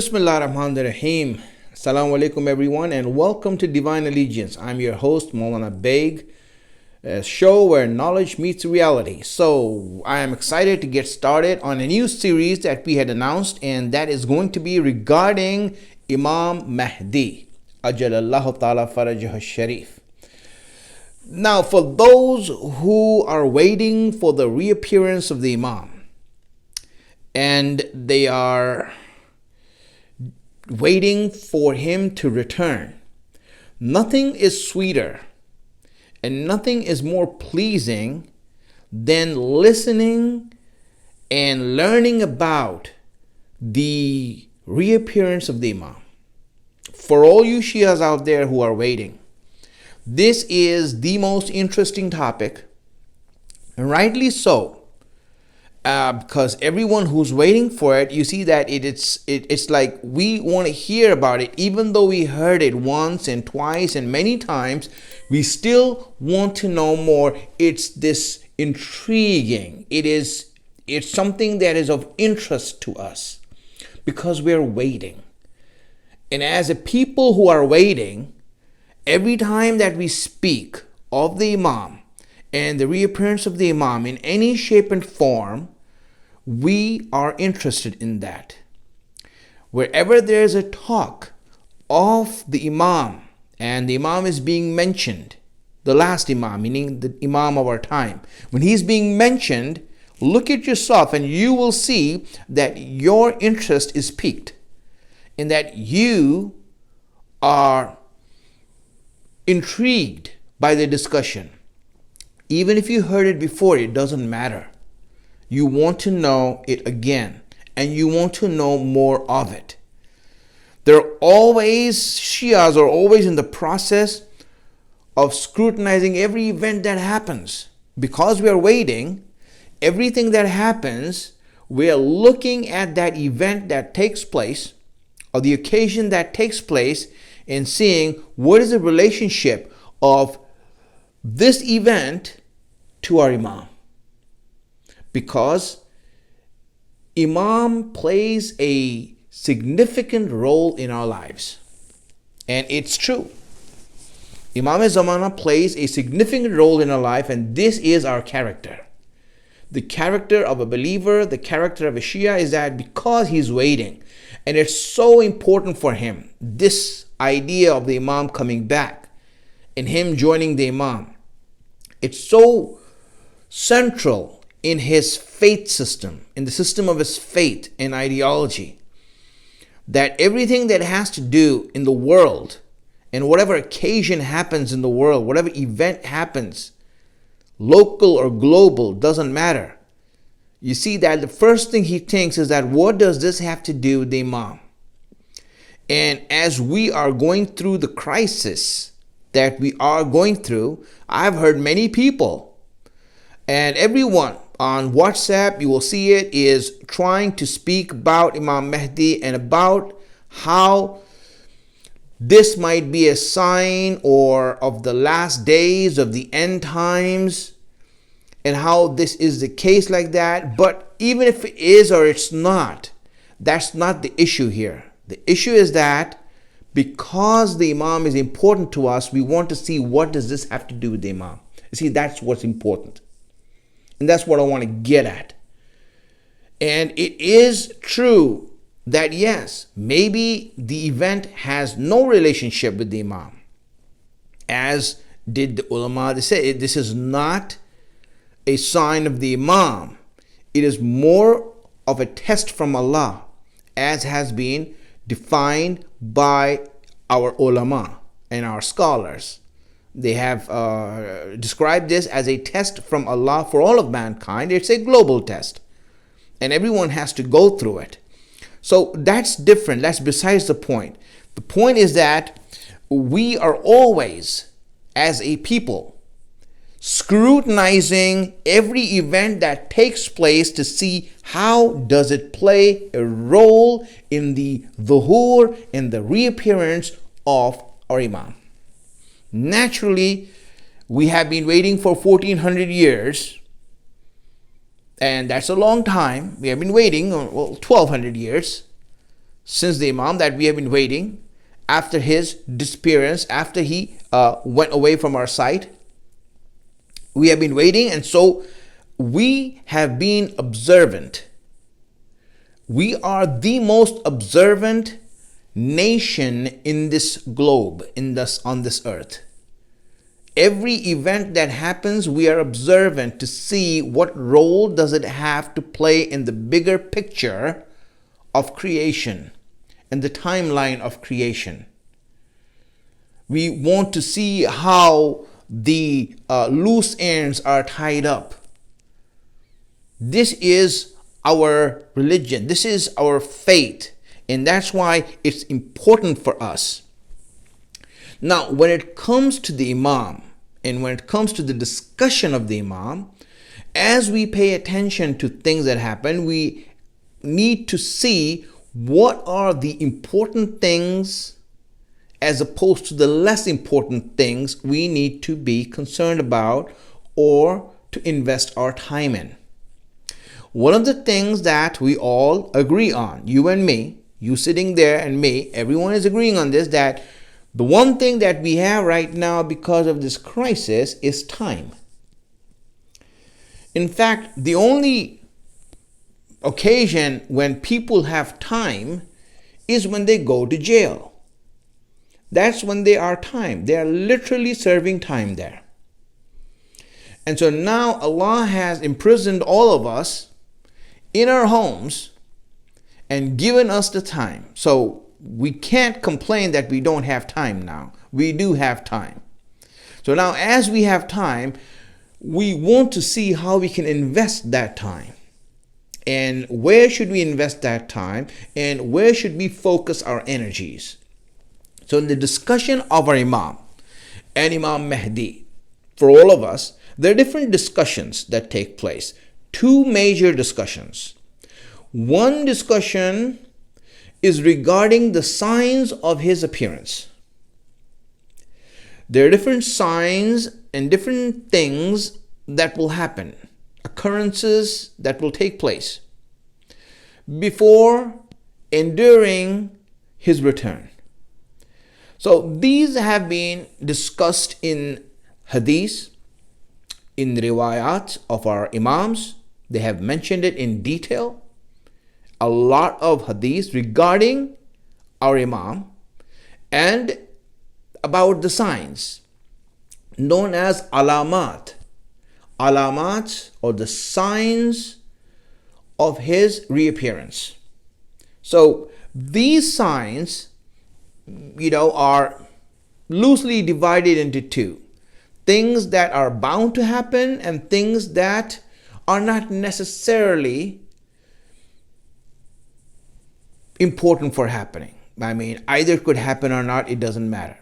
Bismillahirrahmanirrahim. Assalamu alaikum everyone and welcome to Divine Allegiance. I'm your host Maulana Baig, a show where knowledge meets reality. So I am excited to get started on a new series that we had announced, and that is going to be regarding Imam Mahdi Ajalallahu Ta'ala Farajah Sharif. Now, for those who are waiting for the reappearance of the Imam, and they are waiting for him to return, nothing is sweeter and nothing is more pleasing than listening and learning about the reappearance of the Imam. For all you Shias out there who are waiting, this is the most interesting topic, and rightly so. Because everyone who's waiting for it, you see that it's like we want to hear about it. Even though we heard it once and twice and many times, we still want to know more. It's this intriguing. It's something that is of interest to us because we're waiting. And as a people who are waiting, every time that we speak of the Imam and the reappearance of the Imam in any shape and form, we are interested in that. Wherever there is a talk of the Imam and the Imam is being mentioned, the last Imam, meaning the Imam of our time, when he's being mentioned, look at yourself and you will see that your interest is piqued and that you are intrigued by the discussion. Even if you heard it before, it doesn't matter. You want to know it again, and you want to know more of it. Shias are always in the process of scrutinizing every event that happens. Because we are waiting, everything that happens, we are looking at that event that takes place, or the occasion that takes place, and seeing what is the relationship of this event to our Imam. Because Imam plays a significant role in our lives. And it's true. Imam Zamana plays a significant role in our life, and this is our character. The character of a believer, the character of a Shia is that because he's waiting, and it's so important for him, this idea of the Imam coming back and him joining the Imam, it's so central in his faith system, in the system of his faith and ideology, that everything that has to do in the world and whatever occasion happens in the world, whatever event happens, local or global, doesn't matter. You see that the first thing he thinks is that what does this have to do with the Imam? And as we are going through the crisis that we are going through, I've heard many people and everyone on WhatsApp, you will see it, is trying to speak about Imam Mahdi and about how this might be a sign or of the last days of the end times, and how this is the case like that. But even if it is or it's not, that's not the issue here. The issue is that because the Imam is important to us, we want to see what does this have to do with the Imam. You see, that's what's important. And that's what I want to get at. And it is true that yes, maybe the event has no relationship with the Imam. As did the ulama, they say this is not a sign of the Imam. It is more of a test from Allah, as has been defined by our ulama and our scholars. They have described this as a test from Allah for all of mankind. It's a global test, and everyone has to go through it. So that's different. That's besides the point. The point is that we are always, as a people, scrutinizing every event that takes place to see how does it play a role in the dhuhur and the reappearance of our Imam. Naturally, we have been waiting for 1400 years, and that's a long time. We have been waiting, 1200 years. since the Imam, that we have been waiting after his disappearance, after he went away from our sight. We have been waiting, and so we have been observant. We are the most observant nation in this globe, on this earth. Every event that happens, we are observant to see what role does it have to play in the bigger picture of creation and the timeline of creation. We want to see how the loose ends are tied up. This is our religion. This is our faith. And that's why it's important for us. Now, when it comes to the Imam, and when it comes to the discussion of the Imam, as we pay attention to things that happen, we need to see what are the important things as opposed to the less important things we need to be concerned about or to invest our time in. One of the things that we all agree on, you and me, you sitting there and me, everyone is agreeing on this, that the one thing that we have right now because of this crisis is time. In fact, the only occasion when people have time is when they go to jail. That's when they are time. They are literally serving time there. And so now Allah has imprisoned all of us in our homes and given us the time. So we can't complain that we don't have time now. We do have time. So now as we have time, we want to see how we can invest that time. And where should we invest that time? And where should we focus our energies? So in the discussion of our Imam and Imam Mahdi, for all of us, there are different discussions that take place. Two major discussions. One discussion is regarding the signs of his appearance. There are different signs and different things that will happen, occurrences that will take place before and during his return. So these have been discussed in hadith, in riwayat of our Imams. They have mentioned it in detail. A lot of hadith regarding our Imam and about the signs known as alamat. Alamat, or the signs of his reappearance. So these signs, are loosely divided into two. Things that are bound to happen and things that are not necessarily important for happening. I mean, either it could happen or not, it doesn't matter.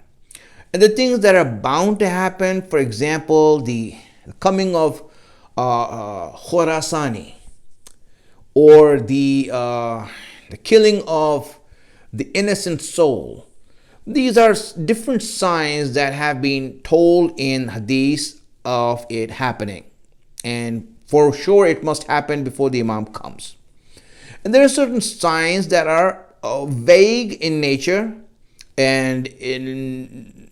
And the things that are bound to happen, for example, the coming of Khorasani, or the killing of the innocent soul. These are different signs that have been told in hadith of it happening. And for sure it must happen before the Imam comes. And there are certain signs that are vague in nature and in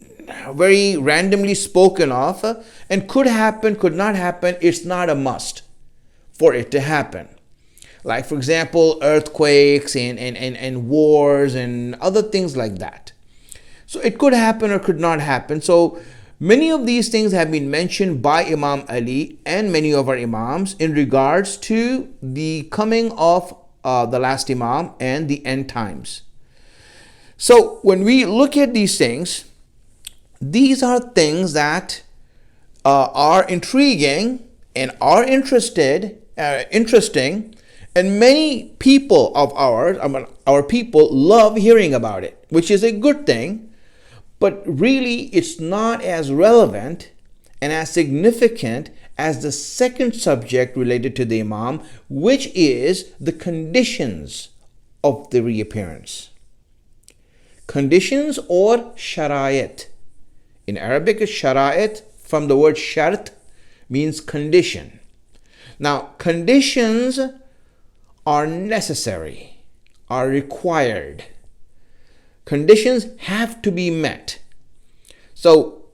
very randomly spoken of, and could happen, could not happen. It's not a must for it to happen. Like, for example, earthquakes and wars and other things like that. So it could happen or could not happen. So many of these things have been mentioned by Imam Ali and many of our Imams in regards to the coming of the last Imam and the end times. So when we look at these things, these are things that are intriguing and are interesting, and many people of our people love hearing about it, which is a good thing. But really, it's not as relevant and as significant as the second subject related to the Imam, which is the conditions of the reappearance. Conditions or shara'it. In Arabic, shara'it, from the word shart, means condition. Now, conditions are necessary. are required. Conditions have to be met. So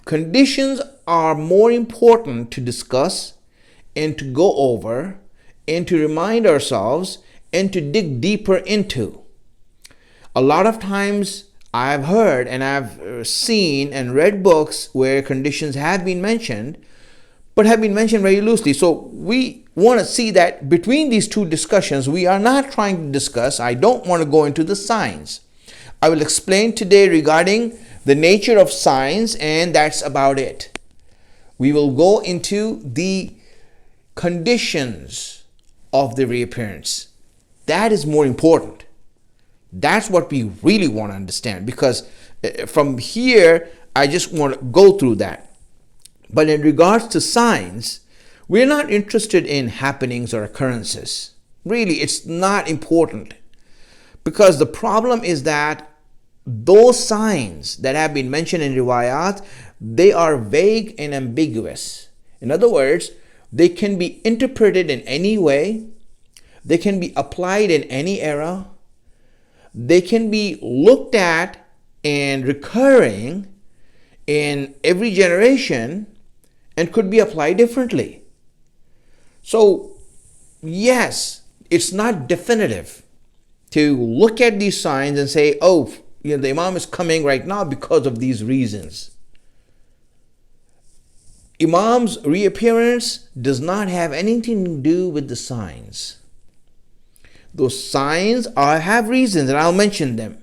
conditions are more important to discuss and to go over and to remind ourselves and to dig deeper into. A lot of times I've heard and I've seen and read books where conditions have been mentioned, but have been mentioned very loosely. So we want to see that between these two discussions, we are not trying to discuss, I don't want to go into the signs. I will explain today regarding the nature of signs, and that's about it. We will go into the conditions of the reappearance. That is more important. That's what we really want to understand, because from here, I just want to go through that. But in regards to signs, we're not interested in happenings or occurrences. Really, it's not important, because the problem is that those signs that have been mentioned in riwayat, they are vague and ambiguous. In other words, they can be interpreted in any way. They can be applied in any era. They can be looked at and recurring in every generation and could be applied differently. So, yes, it's not definitive to look at these signs and say, oh, the Imam is coming right now because of these reasons. Imam's reappearance does not have anything to do with the signs. Those signs have reasons, and I'll mention them.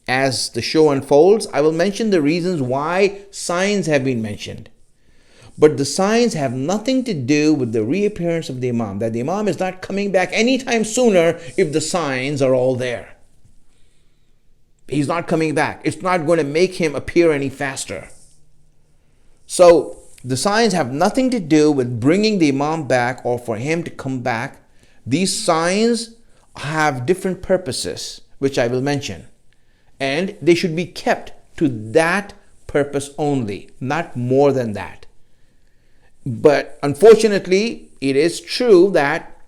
As the show unfolds, I will mention the reasons why signs have been mentioned. But the signs have nothing to do with the reappearance of the Imam. That the Imam is not coming back anytime sooner if the signs are all there. He's not coming back. It's not going to make him appear any faster. So the signs have nothing to do with bringing the Imam back or for him to come back. These signs have different purposes, which I will mention. And they should be kept to that purpose only, not more than that. But unfortunately, it is true that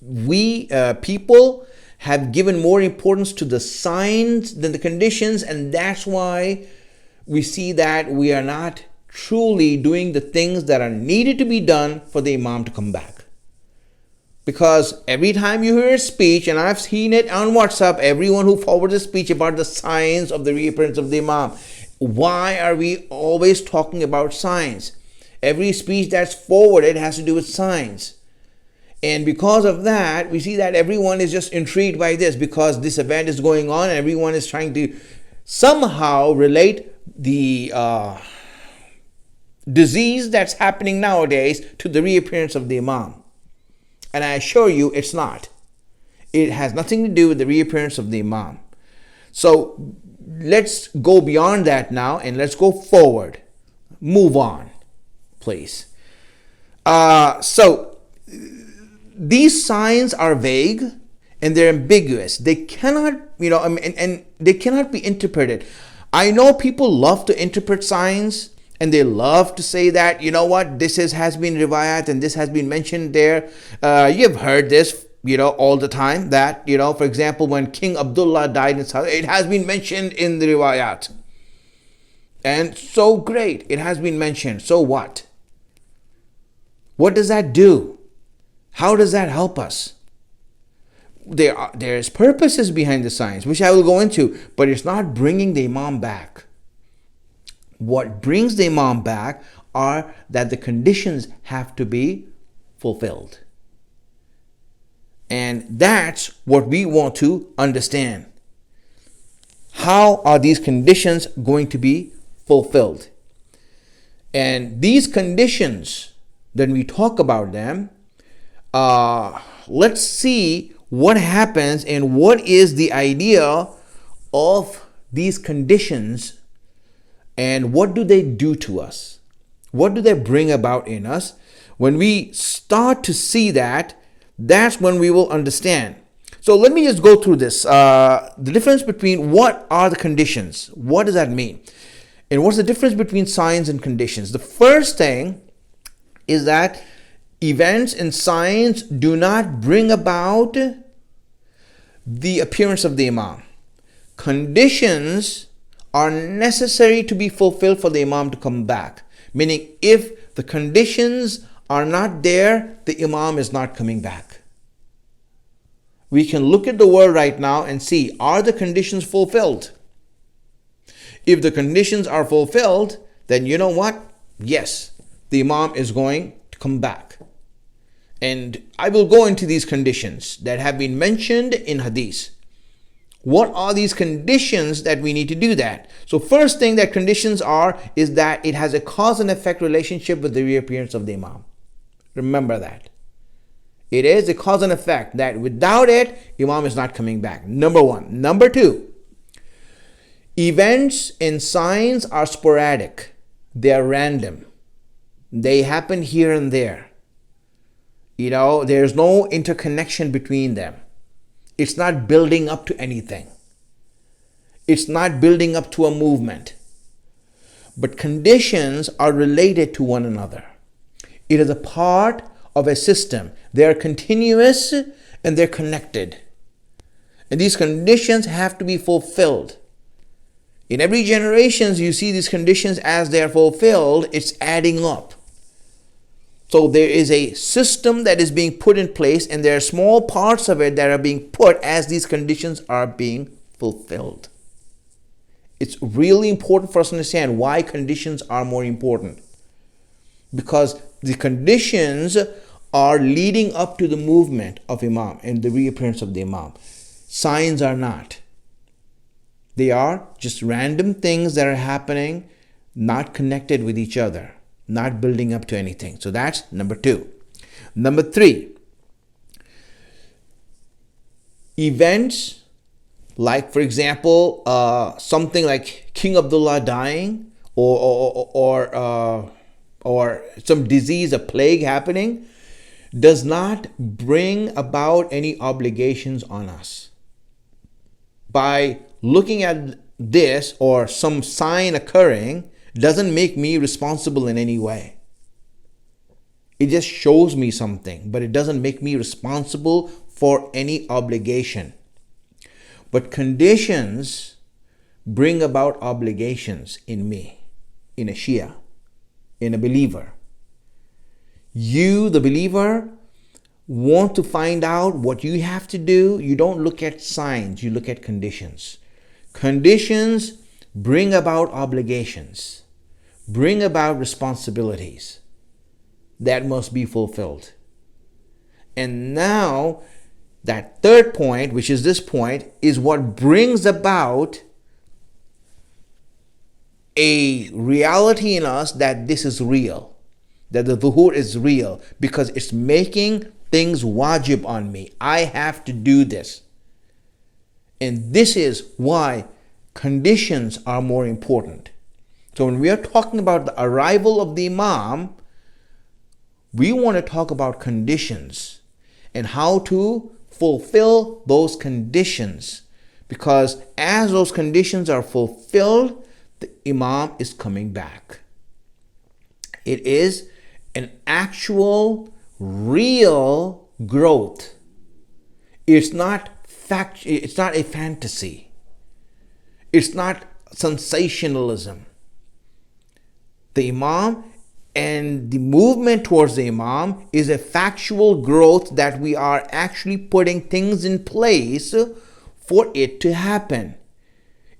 we people have given more importance to the signs than the conditions, and that's why we see that we are not truly doing the things that are needed to be done for the Imam to come back. Because every time you hear a speech, and I've seen it on WhatsApp, everyone who forwards a speech about the signs of the reappearance of the Imam, why are we always talking about signs? Every speech that's forwarded has to do with signs. And because of that, we see that everyone is just intrigued by this, because this event is going on and everyone is trying to somehow relate the disease that's happening nowadays to the reappearance of the Imam. And I assure you it's not. It has nothing to do with the reappearance of the Imam. So let's go beyond that now and let's go forward. Move on, please. So these signs are vague and they're ambiguous. They cannot, and they cannot be interpreted. I know people love to interpret signs, and they love to say that, this has been riwayat and this has been mentioned there. You've heard this, all the time, that, for example, when King Abdullah died in Saudi, it has been mentioned in the riwayat. And so great, it has been mentioned. So what? What does that do? How does that help us? There's purposes behind the signs, which I will go into, but it's not bringing the Imam back. What brings the Imam back are that the conditions have to be fulfilled. And that's what we want to understand. How are these conditions going to be fulfilled? And these conditions, when we talk about them, let's see what happens and what is the idea of these conditions. And what do they do to us? What do they bring about in us? When we start to see that, that's when we will understand. So let me just go through this. The difference between what are the conditions? What does that mean? And what's the difference between signs and conditions? The first thing is that events and signs do not bring about the appearance of the Imam. Conditions are necessary to be fulfilled for the Imam to come back. Meaning, if the conditions are not there, the Imam is not coming back. We can look at the world right now and see, are the conditions fulfilled? If the conditions are fulfilled, then you know what? Yes, the Imam is going to come back. And I will go into these conditions that have been mentioned in Hadith. What are these conditions that we need to do that? So first thing that conditions are is that it has a cause and effect relationship with the reappearance of the Imam. Remember that. It is a cause and effect that without it, Imam is not coming back. Number one. Number two, events and signs are sporadic. They are random. They happen here and there. There's no interconnection between them. It's not building up to anything. It's not building up to a movement. But conditions are related to one another. It is a part of a system. They are continuous and they're connected. And these conditions have to be fulfilled. In every generation, you see these conditions as they are fulfilled, it's adding up. So there is a system that is being put in place, and there are small parts of it that are being put as these conditions are being fulfilled. It's really important for us to understand why conditions are more important. Because the conditions are leading up to the movement of Imam and the reappearance of the Imam. Signs are not. They are just random things that are happening, not connected with each other, not building up to anything. So that's number two. Number three, events like, for example, something like King Abdullah dying, or some disease, a plague happening, does not bring about any obligations on us. By looking at this or some sign occurring doesn't make me responsible in any way. It just shows me something, but it doesn't make me responsible for any obligation. But conditions bring about obligations in me, in a Shia, in a believer. You, the believer, want to find out what you have to do. You don't look at signs, you look at conditions. Conditions bring about obligations, bring about responsibilities that must be fulfilled. And now, that third point, which is this point, is what brings about a reality in us that this is real, that the dhuhur is real, because it's making things wajib on me. I have to do this. And this is why conditions are more important. So when we are talking about the arrival of the Imam, we want to talk about conditions and how to fulfill those conditions. Because as those conditions are fulfilled, the Imam is coming back. It is an actual, real growth. It's not a fantasy. It's not sensationalism. The Imam and the movement towards the Imam is a factual growth that we are actually putting things in place for it to happen.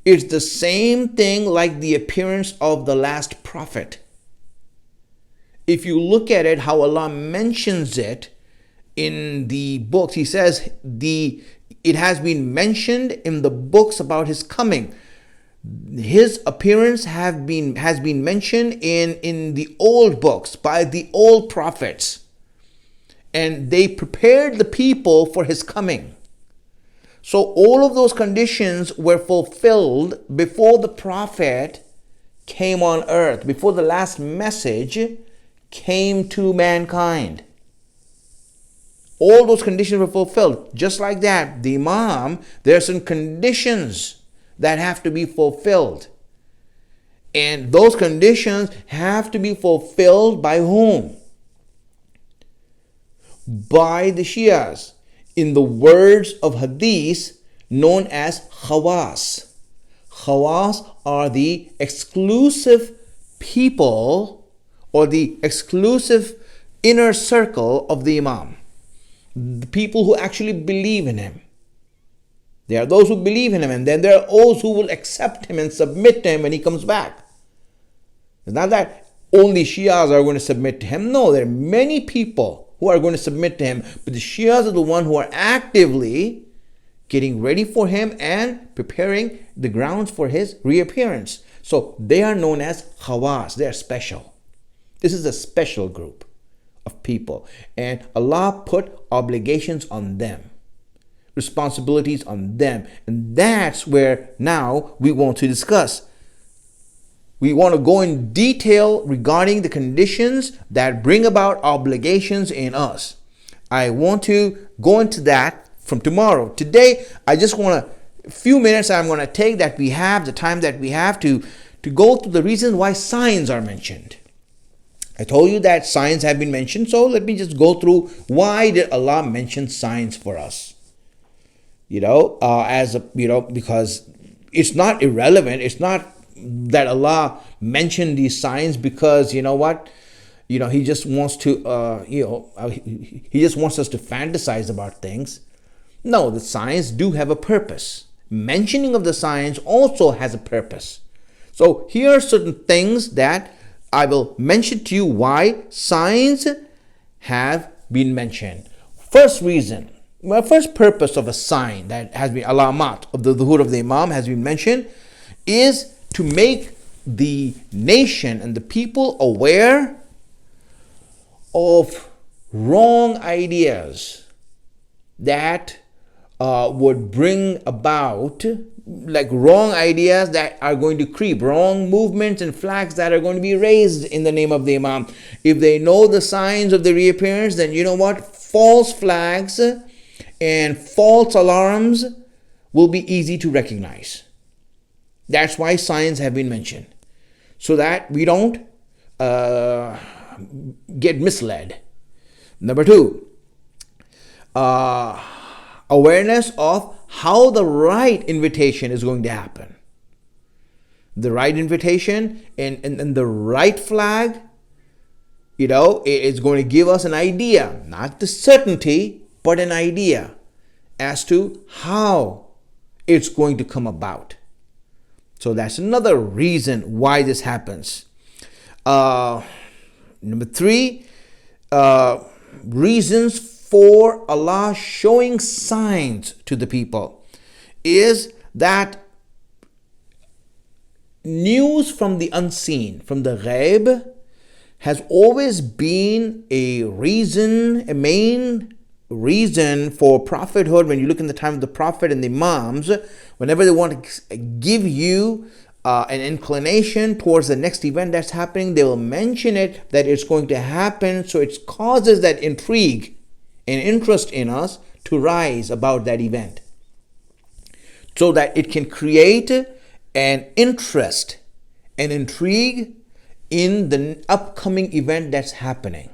It's the same thing like the appearance of the last prophet. If you look at it, how Allah mentions it in the books, He says it has been mentioned in the books about His coming. His appearance has been mentioned in the old books by the old prophets, and they prepared the people for His coming. So all of those conditions were fulfilled before the prophet came on earth, before the last message came to mankind. All those conditions were fulfilled. Just like that, the Imam, there are some conditions that have to be fulfilled. And those conditions have to be fulfilled by whom? By the Shias. in the words of hadith, known as khawas. Khawas are the exclusive people or the exclusive inner circle of the Imam. The people who actually believe in him. There are those who believe in him, and then there are those who will accept him and submit to him when he comes back. It's not that only Shias are going to submit to him. No, there are many people who are going to submit to him, but the Shias are the ones who are actively getting ready for him and preparing the grounds for his reappearance. So they are known as khawas. They are special. This is a special group of people, and Allah put obligations on them, responsibilities on them, and that's where now we want to discuss. We want to go in detail regarding the conditions that bring about obligations in us. I want to go into that from tomorrow. Today, I just want a few minutes I'm going to take that we have, the time that we have to go through the reasons why signs are mentioned. I told you that signs have been mentioned, so let me just go through why did Allah mention signs for us. Because it's not irrelevant. It's not that Allah mentioned these signs because He just wants to He just wants us to fantasize about things. No, the signs do have a purpose. Mentioning of the signs also has a purpose. So here are certain things that I will mention to you why signs have been mentioned. First reason, first purpose of a sign that has been alamat of the dhuhur of the Imam has been mentioned is to make the nation and the people aware of wrong ideas that would bring about, like wrong ideas that are going to creep, wrong movements and flags that are going to be raised in the name of the Imam. If they know the signs of the reappearance, then false flags and false alarms will be easy to recognize. That's why signs have been mentioned, so that we don't get misled. Number two, awareness of how the right invitation is going to happen. The right invitation and the right flag, it's going to give us an idea, not the certainty, but an idea as to how it's going to come about. So that's another reason why this happens. Number three, reasons for Allah showing signs to the people is that news from the unseen, from the ghaib, has always been a main reason for prophethood. When you look in the time of the Prophet and the Imams, whenever they want to give you an inclination towards the next event that's happening, they will mention it, that it's going to happen. So it causes that intrigue and interest in us to rise about that event, so that it can create an interest and intrigue in the upcoming event that's happening,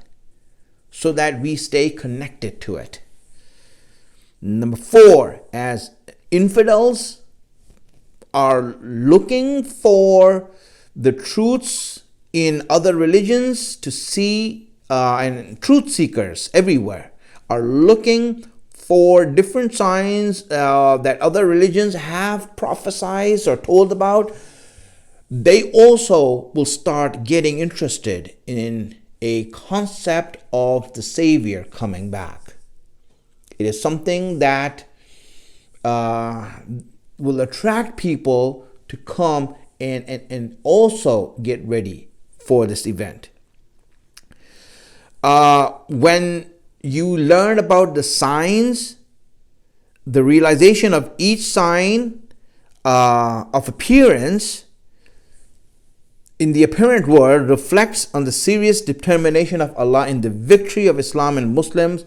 so that we stay connected to it. Number four, as infidels are looking for the truths in other religions to see, and truth seekers everywhere are looking for different signs that other religions have prophesied or told about, they also will start getting interested in a concept of the Savior coming back. It is something that will attract people to come and also get ready for this event. When you learn about the signs, the realization of each sign of appearance in the apparent world reflects on the serious determination of Allah in the victory of Islam and Muslims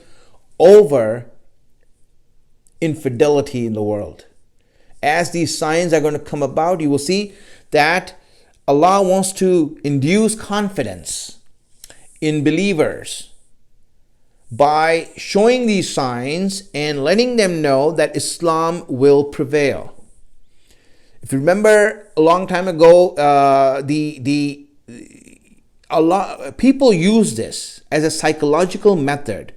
over infidelity in the world. As these signs are going to come about, you will see that Allah wants to induce confidence in believers by showing these signs and letting them know that Islam will prevail. If you remember a long time ago, people use this as a psychological method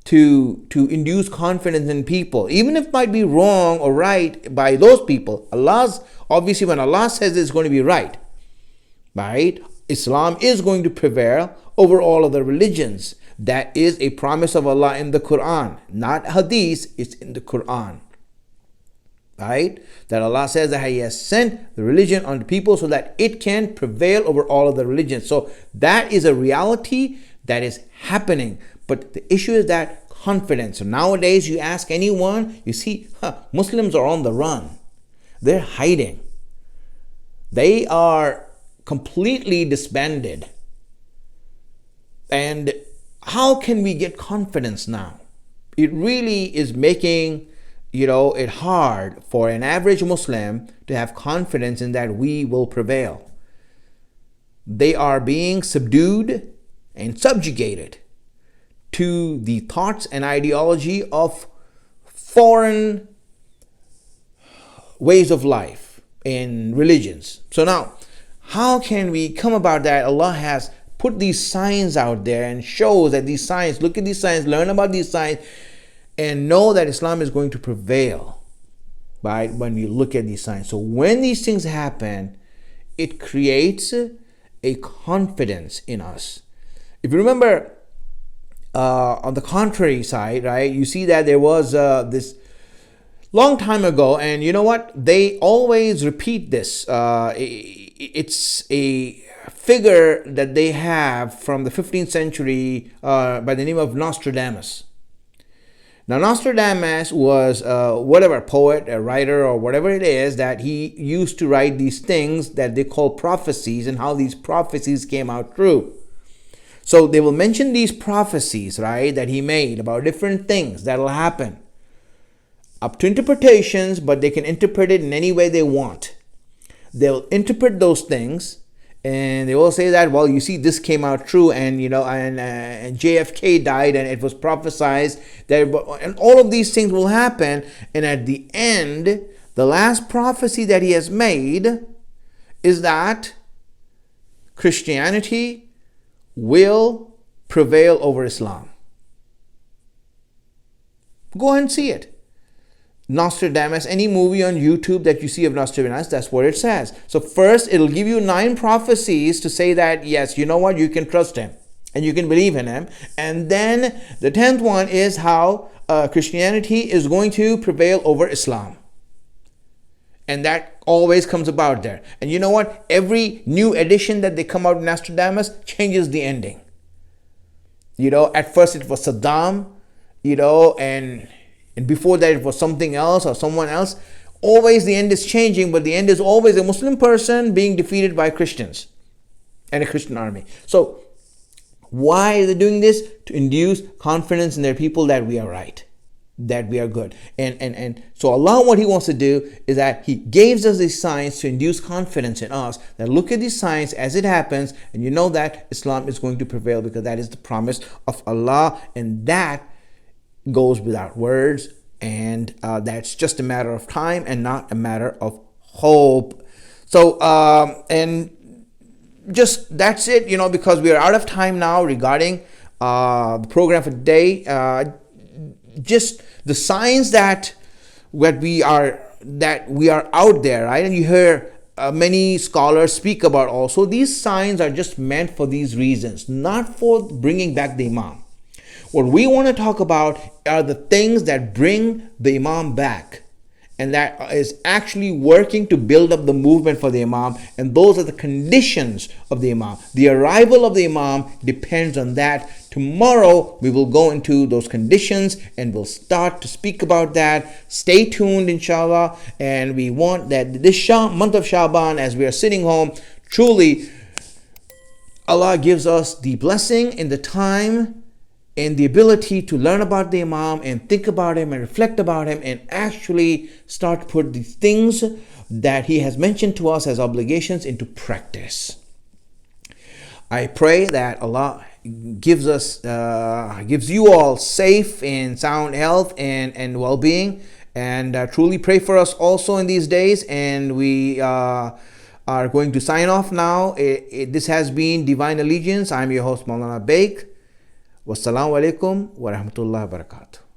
to induce confidence in people, even if it might be wrong or right by those people. Obviously, when Allah says it's going to be right, Islam is going to prevail over all other religions. That is a promise of Allah in the Quran, not hadith, it's in the Quran. Right? That Allah says that He has sent the religion on the people so that it can prevail over all of the religions. So that is a reality that is happening. But the issue is that confidence. So nowadays you ask anyone, you see, Muslims are on the run. They're hiding. They are completely disbanded. And how can we get confidence now? It really is making it hard for an average Muslim to have confidence in that we will prevail. They are being subdued and subjugated to the thoughts and ideology of foreign ways of life and religions. So now, how can we come about that? Allah has put these signs out there and shows that these signs, look at these signs, learn about these signs, and know that Islam is going to prevail, right? When you look at these signs. So when these things happen, it creates a confidence in us. If you remember, on the contrary side, right, you see that there was this long time ago, and you know what? They always repeat this. It's a figure that they have from the 15th century by the name of Nostradamus. Now, Nostradamus was whatever poet, a writer, or whatever it is that he used to write these things that they call prophecies, and how these prophecies came out true. So they will mention these prophecies, right, that he made about different things that will happen, up to interpretations, but they can interpret it in any way they want. They'll interpret those things, and they will say that, well, you see, this came out true, and and JFK died, and it was prophesied that, and all of these things will happen. And at the end, the last prophecy that he has made is that Christianity will prevail over Islam. Go ahead and see it. Nostradamus, any movie on YouTube that you see of Nostradamus, that's what it says. So first, it'll give you 9 prophecies to say that, yes, you know what, you can trust him and you can believe in him. And then the 10th one is how Christianity is going to prevail over Islam. And that always comes about there. And you know what? Every new edition that they come out with Nostradamus changes the ending. At first it was Saddam, and before that it was something else or someone else. Always the end is changing, but the end is always a Muslim person being defeated by Christians and a Christian army. So why are they doing this? To induce confidence in their people that we are right, that we are good. And so Allah, what He wants to do is that He gives us these signs to induce confidence in us, that look at these signs as it happens, and you know that Islam is going to prevail, because that is the promise of Allah, and that goes without words, and that's just a matter of time and not a matter of hope. So and just that's it, because we are out of time now regarding the program for today. Just the signs that we are out there, right? And you hear many scholars speak about also, these signs are just meant for these reasons, not for bringing back the Imam. What we want to talk about are the things that bring the Imam back, and that is actually working to build up the movement for the Imam. And those are the conditions of the Imam. The arrival of the Imam depends on that. Tomorrow we will go into those conditions and we'll start to speak about that. Stay tuned, inshallah. And we want that this month of Shaban, as we are sitting home, truly Allah gives us the blessing and the time and the ability to learn about the Imam and think about him and reflect about him and actually start to put the things that he has mentioned to us as obligations into practice. I pray that Allah gives you all safe and sound health and well-being, and truly pray for us also in these days. And we are going to sign off now. This has been Divine Allegiance. I'm your host, Maulana Baig. Wassalamu alaikum wa rahmatullahi wa barakatuh.